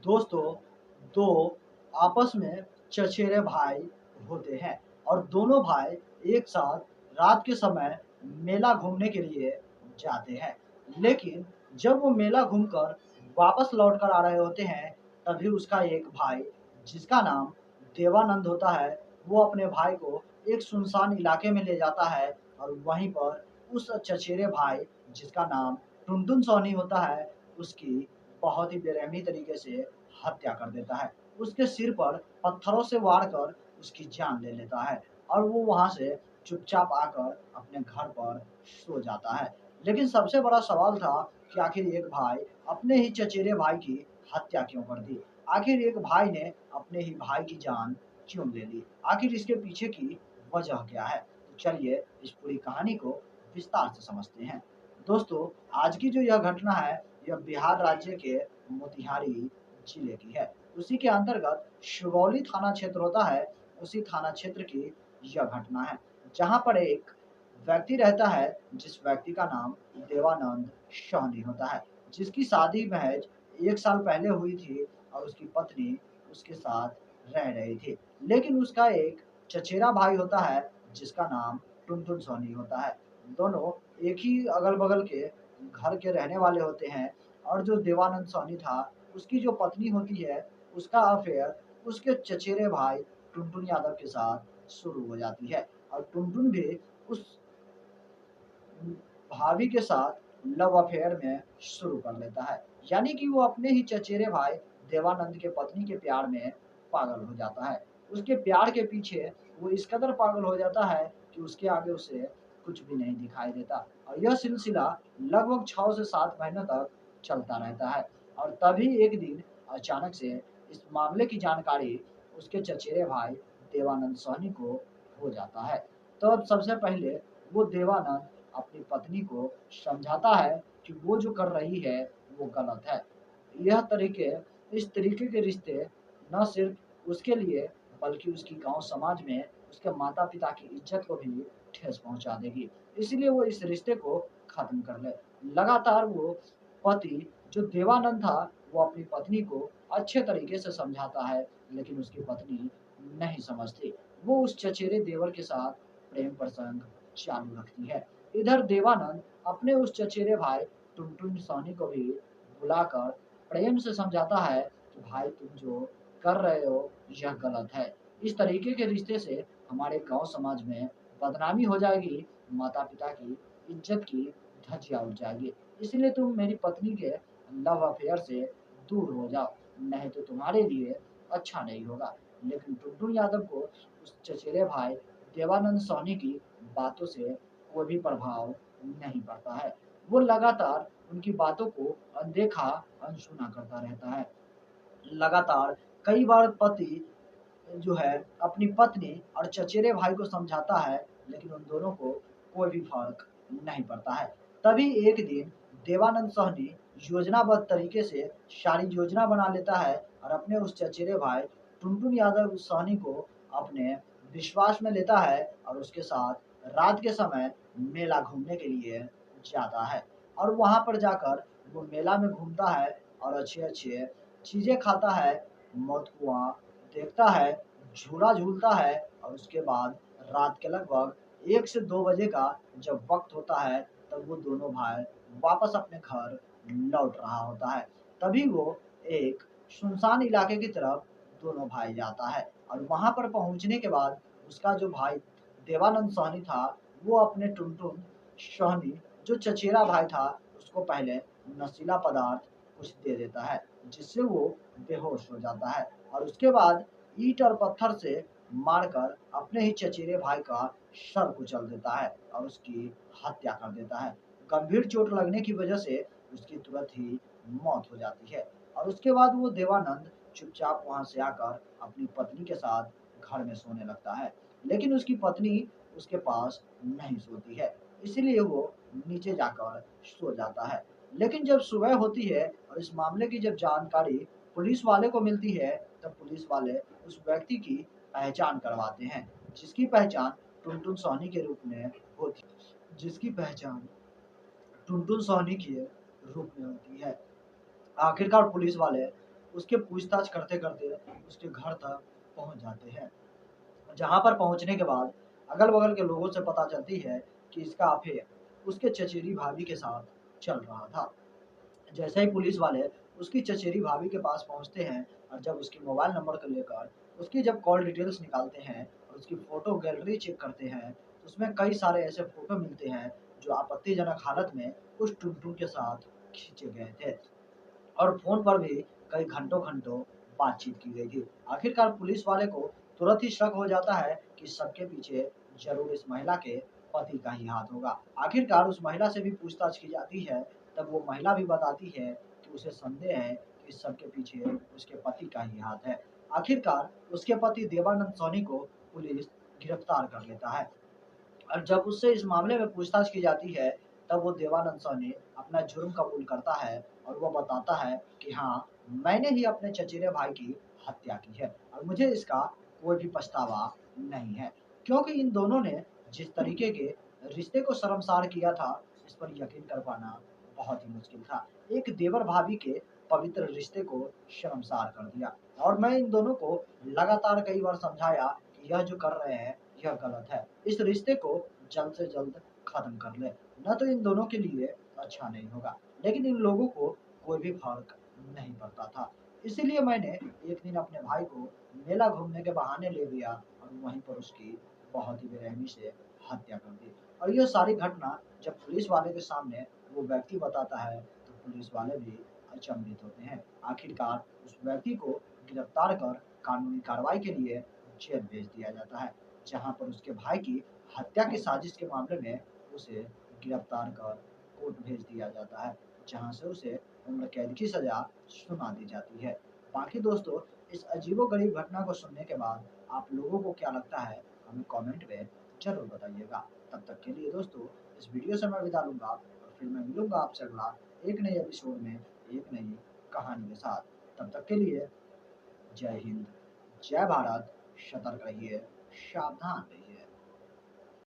दोस्तों, दो आपस में चचेरे भाई होते हैं और दोनों भाई एक साथ रात के समय मेला घूमने के लिए जाते हैं। लेकिन जब वो मेला घूमकर वापस लौट कर आ रहे होते हैं, तभी उसका एक भाई जिसका नाम देवानंद होता है, वो अपने भाई को एक सुनसान इलाके में ले जाता है और वहीं पर उस चचेरे भाई जिसका नाम टुनटुन सोनी होता है, उसकी बहुत ही बेरहमी तरीके से हत्या कर देता है। उसके सिर पर पत्थरों से वार कर उसकी जान ले लेता है और वो वहाँ से चुपचाप आकर अपने घर पर सो जाता है। लेकिन सबसे बड़ा सवाल था कि आखिर एक भाई अपने ही चचेरे भाई की हत्या क्यों कर दी? आखिर एक भाई ने अपने ही भाई की जान क्यों ले ली? आखिर इसके पीछे की वजह क्या है? तो चलिए इस पूरी कहानी को विस्तार से समझते हैं। दोस्तों, आज की जो यह घटना है, यह बिहार राज्य के मोतिहारी जिले की है। उसी के अंतर्गत सुगौली थाना क्षेत्र होता है, उसी थाना क्षेत्र की यह घटना है, जहाँ पर एक व्यक्ति रहता है, जिस व्यक्ति का नाम देवानंद सहनी होता है, जिसकी शादी महज 1 साल पहले हुई थी और उसकी पत्नी उसके साथ रह रही थी। लेकिन उसका एक चचेरा भाई होता है, जिसका नाम टुनटुन सोनी होता है। दोनों एक ही अगल-बगल के घर के रहने वाले होते हैं और जो देवानंद सोनी था, उसकी जो पत्नी होती है, उसका अफ़ेयर उसके चचेरे भाई टुनटुन यादव के साथ शुरू हो जाती है और टुनटुन भी उस भाभी के साथ लव अफ़ेयर में शुरू कर लेता है। यानी कि वो अपने ही चचेरे भाई देवानंद के पत्नी के प्यार में पागल हो जाता है। उसके प्यार के पीछे वो इस कदर पागल हो जाता है कि उसके आगे उसे कुछ भी नहीं दिखाई देता और यह सिलसिला लगभग 6 से 7 महीनों तक चलता रहता है और तभी एक दिन अचानक से इस मामले की जानकारी उसके चचेरे भाई देवानंद सहनी को हो जाता है। तो अब सबसे पहले वो देवानंद अपनी पत्नी को समझाता है कि वो जो कर रही है वो गलत है। यह तरीके इस तरीके के रिश्ते न सिर्फ उसके लिए बल्कि उसकी गाँव समाज में उसके माता-पिता की इज़्ज़त को भी ठेस पहुँचा देगी। इसलिए वो इस रिश्ते को ख़त्म कर ले। लगातार वो पति जो देवानंद था, वो अपनी पत्नी को अच्छे तरीके से समझाता है, लेकिन उसकी पत्नी नहीं समझती। वो उस चचेरे देवर के साथ प्रेम प्रसंग चालू रखती है। इधर देवानंद अपने उस चचेरे भाई टुनटुन साहनी को भी बुलाकर प्रेम से समझाता है कि भाई तुम जो कर रहे हो यह गलत है। इस तरीके के रिश्ते से हमारे गाँव समाज में बदनामी हो जाएगी, माता-पिता की इज़्ज़त की धज्जियाँ उड़ जाएगी। इसलिए तुम मेरी पत्नी के लव अफ़ेयर से दूर हो जाओ, नहीं तो तुम्हारे लिए अच्छा नहीं होगा। लेकिन टुनटुन यादव को उस चचेरे भाई देवानंद सोनी की बातों से कोई भी प्रभाव नहीं पड़ता है। वो लगातार उनकी बातों को अनदेखा, अनसुना करता रहता है। लगातार कई बार पति जो है अपनी पत्नी और चचेरे भाई को समझाता है, लेकिन उन दोनों को कोई भी फ़र्क नहीं पड़ता है। तभी एक दिन देवानंद सहनी योजनाबद्ध तरीके से सारी योजना बना लेता है और अपने उस चचेरे भाई टुनटुन यादव सहनी को अपने विश्वास में लेता है और उसके साथ रात के समय मेला घूमने के लिए जाता है और वहाँ पर जाकर वो मेला में घूमता है और अच्छे-अच्छे चीज़ें खाता है, मौत कुआँ देखता है, झूला झूलता है और उसके बाद रात के लगभग 1 से 2 बजे का जब वक़्त होता है, तब वो दोनों भाई वापस अपने घर लौट रहा होता है। तभी वो एक सुनसान इलाके की तरफ दोनों भाई जाता है और वहाँ पर पहुँचने के बाद उसका जो भाई देवानंद सहनी था, वो अपने टुनटुन सहनी जो चचेरा भाई था, उसको पहले नशीला पदार्थ कुछ दे देता है, जिससे वो बेहोश हो जाता है और उसके बाद ईंट और पत्थर से मारकर अपने ही चचेरे भाई का सर कुचल देता है और उसकी हत्या कर देता है। गंभीर चोट लगने की वजह से उसकी तुरंत ही मौत हो जाती है और उसके बाद वो देवानंद चुपचाप वहाँ से आकर अपनी पत्नी के साथ घर में सोने लगता है। लेकिन उसकी पत्नी उसके पास नहीं सोती है, इसलिए वो नीचे जाकर सो जाता है। लेकिन जब सुबह होती है और इस मामले की जब जानकारी पुलिस वाले को मिलती है, तब पुलिस वाले उस व्यक्ति की पहचान करवाते हैं, जिसकी पहचान टुनटुन सोनी के रूप में होती जिसकी पहचान टुनटुन सोनी के रूप में होती है। आखिरकार पुलिस वाले उसके पूछताछ करते करते उसके घर तक पहुंच जाते हैं। जहां पर पहुंचने के बाद अगल बगल के लोगों से पता चलती है कि इसका अफेयर उसके चचेरी भाभी के साथ चल रहा था। जैसे ही पुलिस वाले उसकी चचेरी भाभी के पास पहुंचते हैं और जब उसकी मोबाइल नंबर को लेकर उसकी जब कॉल डिटेल्स निकालते हैं और उसकी फोटो गैलरी चेक करते हैं, तो उसमें कई सारे ऐसे फोटो मिलते हैं जो आपत्तिजनक हालत में उस टुनटुन के साथ खींचे गए थे। और फ़ोन पर भी कई घंटों-घंटों बातचीत की गई थी। आखिरकार पुलिस वाले को तुरंत ही शक हो जाता है कि सबके पीछे ज़रूर इस महिला के पति का ही हाथ होगा। आखिरकार उस महिला से भी पूछताछ की जाती है, तब वो महिला भी बताती है कि उसे संदेह है कि इस सब के पीछे उसके पति का ही हाथ है। आखिरकार उसके पति देवानंद सोनी को पुलिस गिरफ्तार कर लेता है। और जब उससे इस मामले में पूछताछ की जाती है, तब वो देवानंद सोनी अपना जुर्म कबूल करता है और वो बताता है कि हाँ, मैंने ही अपने चचेरे भाई की हत्या की है और मुझे इसका कोई भी पछतावा नहीं है। क्योंकि इन दोनों ने जिस तरीके के रिश्ते को शर्मसार किया था, इस पर यकीन कर पाना बहुत ही मुश्किल था। एक देवर-भाभी के पवित्र रिश्ते को शर्मसार कर दिया और मैं इन दोनों को लगातार कई बार समझाया कि यह जो कर रहे हैं, यह गलत है। इस रिश्ते को जल्द से जल्द खत्म कर लें, न तो इन दोनों के लिए अच्छा नहीं होगा। लेकिन इन लोगों को कोई भी फ़र्क नहीं पड़ता था। इसीलिए मैंने एक दिन अपने भाई को मेला घूमने के बहाने ले गया और वहीं पर उसकी बहुत ही बेरहमी से हत्या कर दी। और ये सारी घटना जब पुलिस वाले के सामने वो व्यक्ति बताता है, तो पुलिस वाले भी अचंभित होते हैं। आखिरकार उस व्यक्ति को गिरफ्तार कर कानूनी कार्रवाई के लिए जेल भेज दिया जाता है, जहाँ पर उसके भाई की हत्या की साजिश के मामले में उसे गिरफ्तार कर कोर्ट भेज दिया जाता है, जहाँ से उसे उम्र कैद की सज़ा सुना दी जाती है। बाकी दोस्तों, इस अजीबो-गरीब घटना को सुनने के बाद आप लोगों को क्या लगता है, हमें कमेंट में ज़रूर बताइएगा। तब तक के लिए दोस्तों, इस वीडियो से मैं विदा लूँगा और फिर मैं मिलूँगा आपसे अगला एक नए एपिसोड में, एक नई कहानी के साथ। तब तक के लिए जय हिंद, जय भारत, सतर्क रहिए, सावधान रहिए।